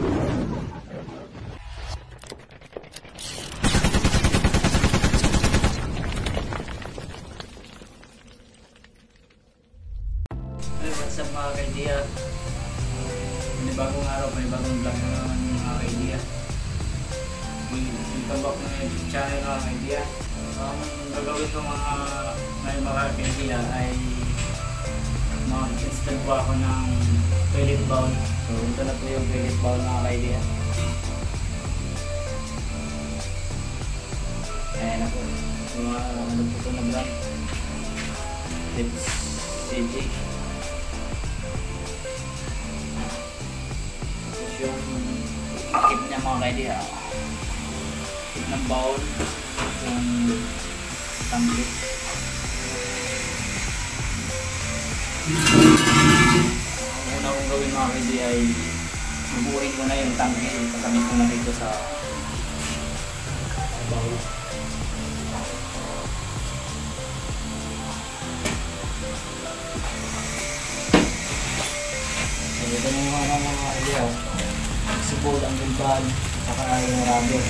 What's up mga ka-idea? May bagong araw, may bagong vlog na naman mga ka-idea. Welcome back na YouTube channel mga ka-idea. Ang gagawin ko mga ka-idea ay mag-install po ako ng pellet bowl. So ito na po yung pellet bowl mga ka-idea. Ayan na po. Mga ano po ito na brand. Tips CG. Yung tip niya mga ka-idea, tip ng bowl, yung tangkit. Ang una kong gawin mga ka-idea ay bubuhin ko na yung tangkit, pagkamit ko na dito sa bowl. So ito na yung mga ka-idea, sipol, ang gulban, saka yung rubber.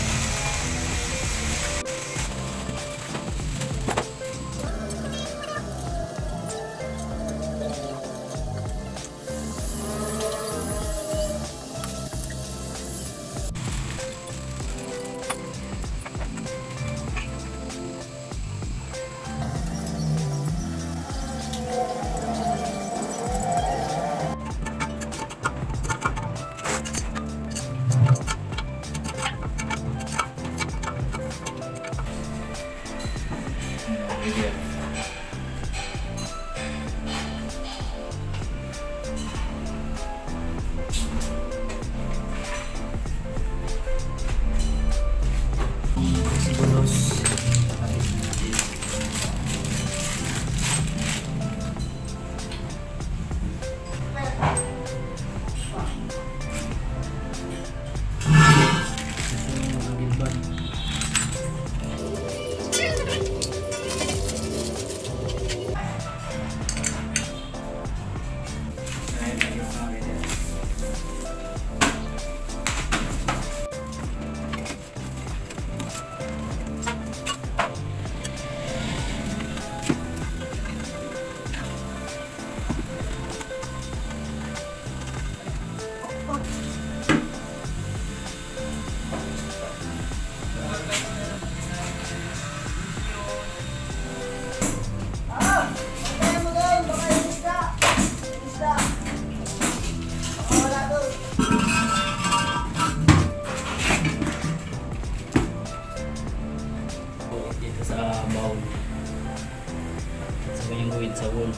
Yung gawin sa wall,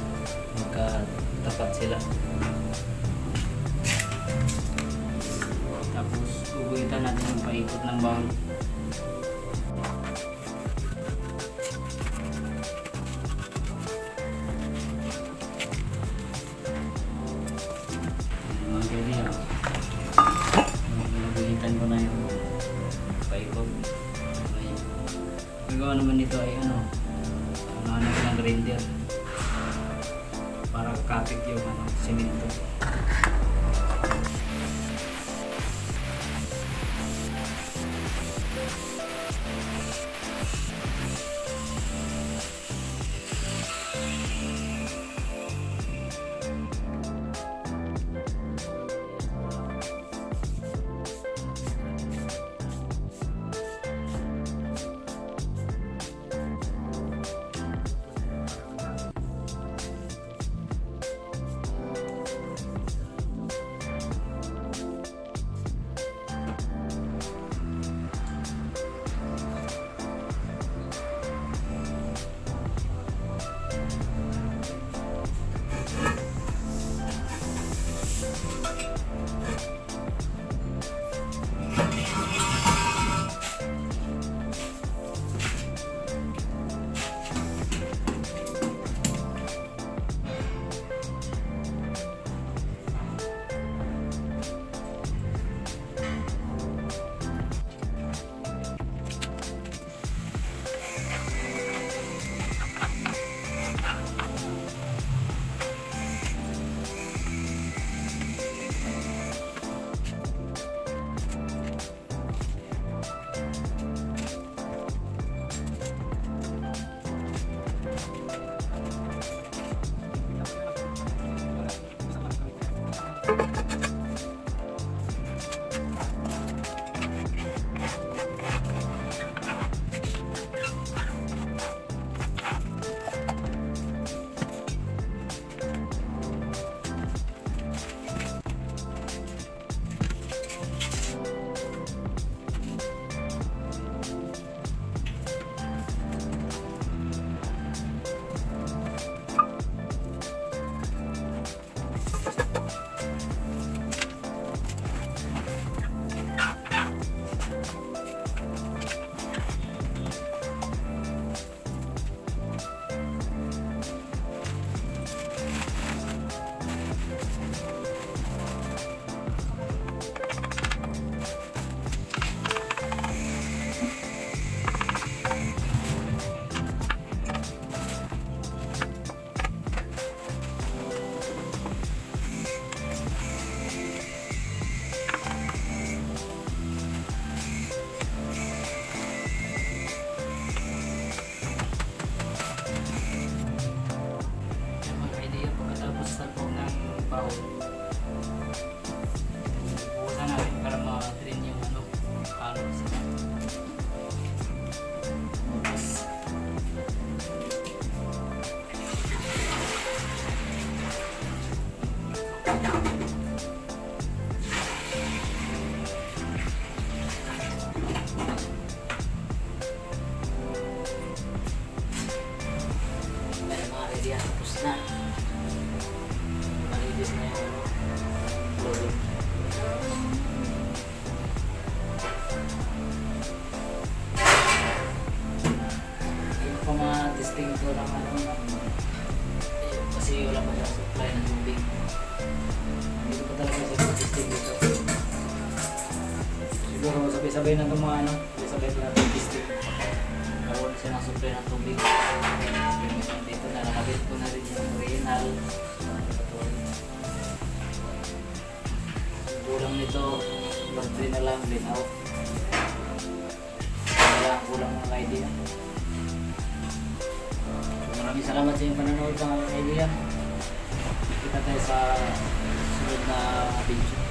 magkatapat sila. Tapos guguhitan natin yung paikot ng bowl. Guguhitan ko na yung paikot. Gagawa naman nito ay ng grinder para kapit yung simento. Bukasan natin para ma-drain yung halo sila. Tapos mga ready yan, tapos na. Malinis na yung flooring. Yung pa mga distinto lang kasi wala pa yung supply ng tubig. Hindi ko pa talaga siguro testing dito. Siguro sabay-sabay na itong mga sabay-sabay na itong testing. Karoon siya ng supply ng tubig. Dito na nakabit ko na rin yung original. Kulang nito, battery na lang, bin out. Kulang ng idea. Maraming salamat sa iyong panonood mga idea. Kita tayo sa sunod na video.